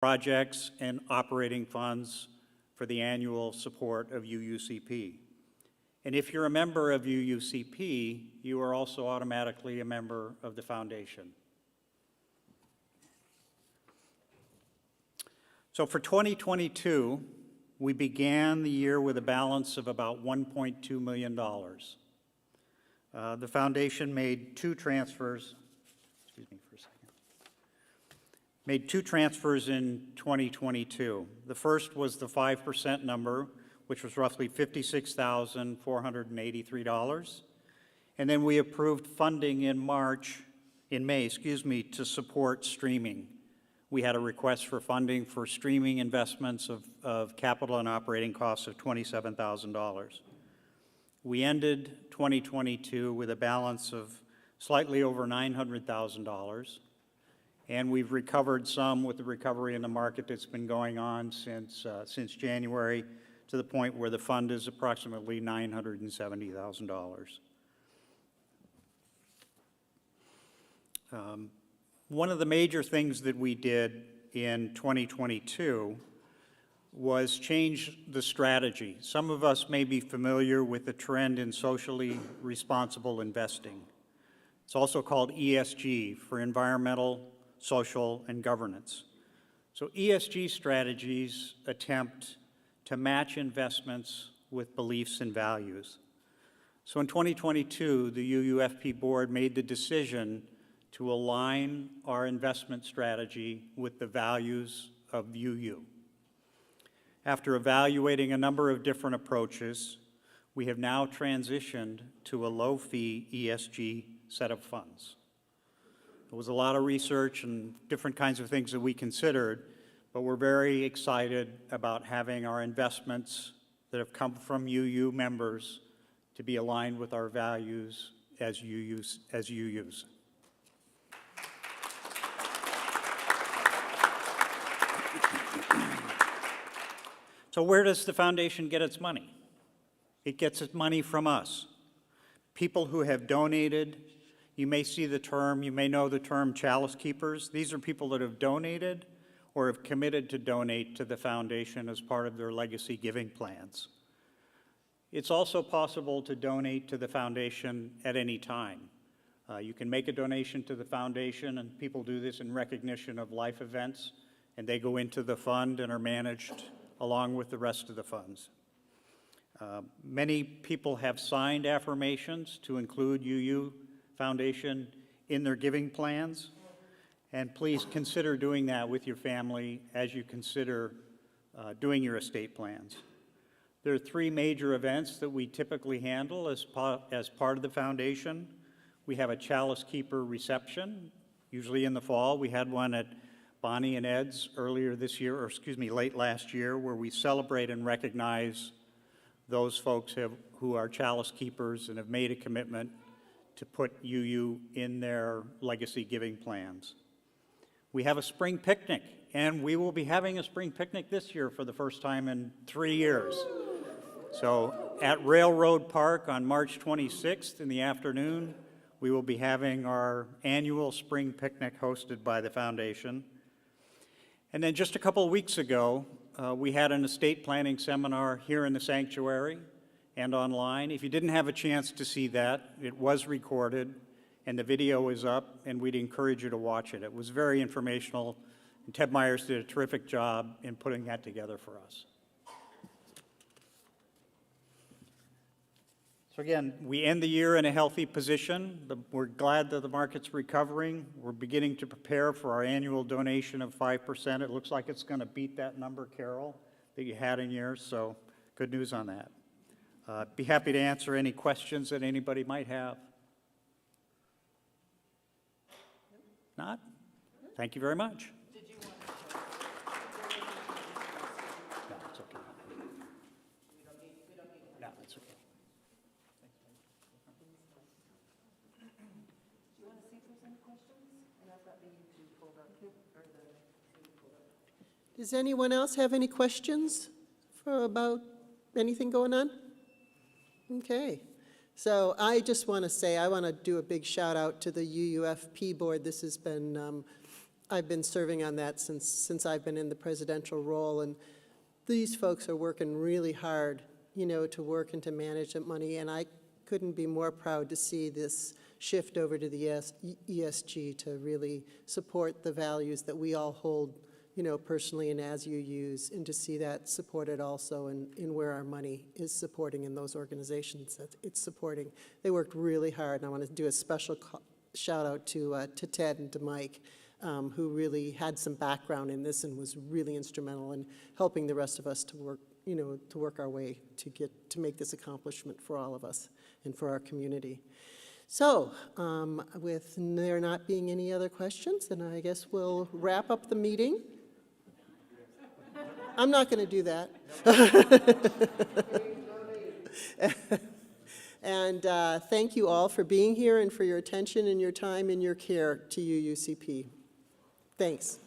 projects and operating funds for the annual support of UUCP. And if you're a member of UUCP, you are also automatically a member of the foundation. So for 2022, we began the year with a balance of about $1.2 million. The foundation made two transfers, made two transfers in 2022. The first was the 5% number, which was roughly $56,483. And then we approved funding in May, to support streaming. We had a request for funding for streaming investments of capital and operating costs of $27,000. We ended 2022 with a balance of slightly over $900,000, and we've recovered some with the recovery in the market that's been going on since January, to the point where the fund is approximately $970,000. One of the major things that we did in 2022 was change the strategy. Some of us may be familiar with the trend in socially responsible investing. It's also called ESG, for environmental, social, and governance. So ESG strategies attempt to match investments with beliefs and values. So in 2022, the UUFP board made the decision to align our investment strategy with the values of UU. After evaluating a number of different approaches, we have now transitioned to a low-fee ESG set of funds. There was a lot of research and different kinds of things that we considered, but we're very excited about having our investments that have come from UU members to be aligned with our values as UUs. So where does the foundation get its money? It gets its money from us. People who have donated, you may see the term, you may know the term chalice keepers. These are people that have donated or have committed to donate to the foundation as part of their legacy giving plans. It's also possible to donate to the foundation at any time. You can make a donation to the foundation, and people do this in recognition of life events, and they go into the fund and are managed along with the rest of the funds. Many people have signed affirmations to include UU Foundation in their giving plans, and please consider doing that with your family as you consider doing your estate plans. There are three major events that we typically handle as part of the foundation. We have a Chalice Keeper reception, usually in the fall. We had one at Bonnie and Ed's earlier this year, late last year, where we celebrate and recognize those folks who are Chalice Keepers and have made a commitment to put UU in their legacy giving plans. We have a spring picnic, and we will be having a spring picnic this year for the first time in 3 years. So at Railroad Park on March 26th in the afternoon, we will be having our annual spring picnic hosted by the foundation. And then just a couple of weeks ago, we had an estate planning seminar here in the sanctuary and online. If you didn't have a chance to see that, it was recorded, and the video is up, and we'd encourage you to watch it. It was very informational, and Ted Myers did a terrific job in putting that together for us. So again, we end the year in a healthy position. We're glad that the market's recovering. We're beginning to prepare for our annual donation of 5%. It looks like it's going to beat that number, Carol, that you had in yours, so good news on that. Be happy to answer any questions that anybody might have. Not? Thank you very much. Did you want No, it's okay. we don't need No, it's okay. Do you want to see if there's any questions? And I've got the YouTube pulled up too, or the YouTube pulled up. Does anyone else have any questions about anything going on? Okay. So I just want to say, I want to do a big shout out to the UUFP board. This has been I've been serving on that since I've been in the presidential role, and these folks are working really hard, you know, to work and to manage that money, and I couldn't be more proud to see this shift over to the ESG to really support the values that we all hold, you know, personally and as you use, and to see that supported also in where our money is supporting in those organizations that it's supporting. They worked really hard, and I want to do a special shout out to Ted and to Mike, who really had some background in this and was really instrumental in helping the rest of us to work, you know, to work our way to make this accomplishment for all of us and for our community. So, with there not being any other questions, then I guess we'll wrap up the meeting. I'm not going to do that. And thank you all for being here and for your attention and your time and your care to UUCP. Thanks.